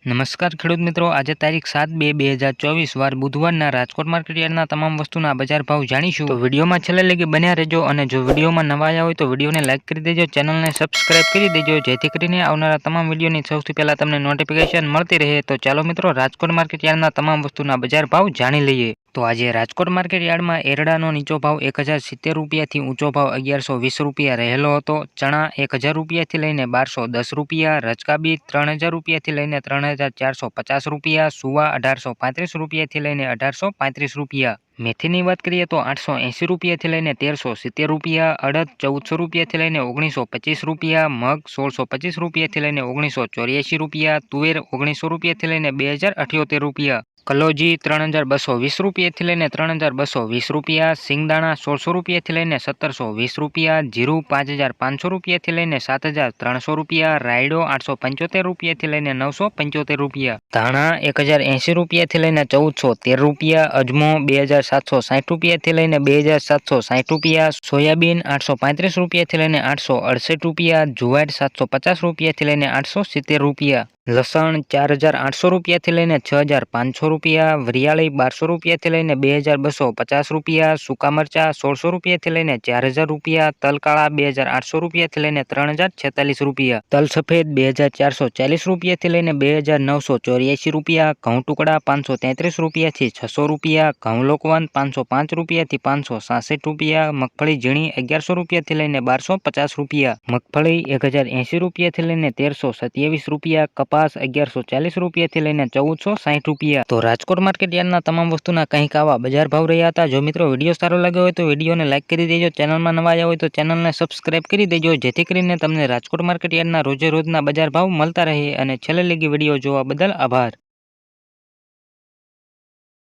નમસ્કાર ખેડૂત મિત્રો, આજે તારીખ 7/2/2024 વાર બુધવારના રાજકોટ માર્કેટ યાર્ડના તમામ વસ્તુના બજાર ભાવ જાણીશું. તો વિડીયોમાં છેલ્લે લગી બન્યા રહેજો અને જો વિડીયોમાં નવા આવ્યા હોય તો વિડીયોને લાઇક કરી દેજો, ચેનલને સબસ્ક્રાઇબ કરી દેજો જેથી કરીને આવનારા તમામ વિડીયોની સૌથી પહેલા તમને નોટિફિકેશન મળતી રહે. તો ચાલો મિત્રો, રાજકોટ માર્કેટ યાર્ડના તમામ વસ્તુના બજાર ભાવ જાણી લઈએ. તો આજે રાજકોટ માર્કેટ યાર્ડમાં એરડાનો નીચો ભાવ 1070 રૂપિયાથી ઊંચો ભાવ 1120 રૂપિયા રહેલો હતો. ચણા 1000 રૂપિયાથી લઈને 1210 રૂપિયા, રચકા બીટ 3000 રૂપિયાથી લઈને 3450 રૂપિયા, સુવા 1835 રૂપિયાથી લઈને 1835 રૂપિયા. મેથીની વાત કરીએ તો 880 રૂપિયાથી લઈને 1370 રૂપિયા, અડદ 1400 રૂપિયાથી લઈને 1925 રૂપિયા, મગ 1625 રૂપિયાથી લઈને 1984 રૂપિયા, તુવેર 1900 રૂપિયાથી લઈને 2078 રૂપિયા, કલોજી 3220 રૂપિયાથી લઈને 3220 રૂપિયા, સિંગદાણા 1600 રૂપિયાથી લઈને 1720 રૂપિયા, જીરું 5500 રૂપિયાથી લઈને 7300 રૂપિયા, રાયડો 875 રૂપિયાથી લઈને 975 રૂપિયા, ધાણા 1080 રૂપિયાથી લઈને 1413 રૂપિયા, અજમો 2760 રૂપિયાથી લઈને 2760 રૂપિયા, સોયાબીન 835 રૂપિયાથી લઈને 868 રૂપિયા, જુવાર 750 રૂપિયાથી લઈને 870 રૂપિયા, લસણ 4800 રૂપિયાથી લઈને 6500 રૂપિયા, વરિયાળી 1200 રૂપિયાથી લઈને 2250 રૂપિયા, સૂકા મરચા 1600 રૂપિયાથી લઈને 4000 રૂપિયા, તલકાળા 2800 રૂપિયાથી લઈને 3046 રૂપિયા, તલ સફેદ 2440 રૂપિયાથી લઈને 2984 રૂપિયા, ઘઉં ટુકડા 533 રૂપિયાથી 600 રૂપિયા, ઘઉં લોકવન 505 રૂપિયાથી 566 રૂપિયા, મગફળી ઝીણી 1100 રૂપિયાથી લઈને 1250 રૂપિયા, મગફળી 1080 રૂપિયાથી લઈને 1327 રૂપિયા, કપાસ 1140 રૂપિયાથી લઈને 1460 રૂપિયા. તો રાજકોટ માર્કેટ યાર્ડના તમામ વસ્તુના કંઈક આવા બજાર ભાવ રહ્યા હતા. જો મિત્રો વિડીયો સારો લાગ્યો હોય તો વિડીયોને લાઇક કરી દેજો, ચેનલમાં નવા આવ્યા હોય તો ચેનલને સબસ્ક્રાઇબ કરી દેજો જેથી કરીને તમને રાજકોટ માર્કેટ યાર્ડના રોજે રોજના બજાર ભાવ મળતા રહે. અને છેલ્લે લગી વિડીયો જોવા બદલ આભાર.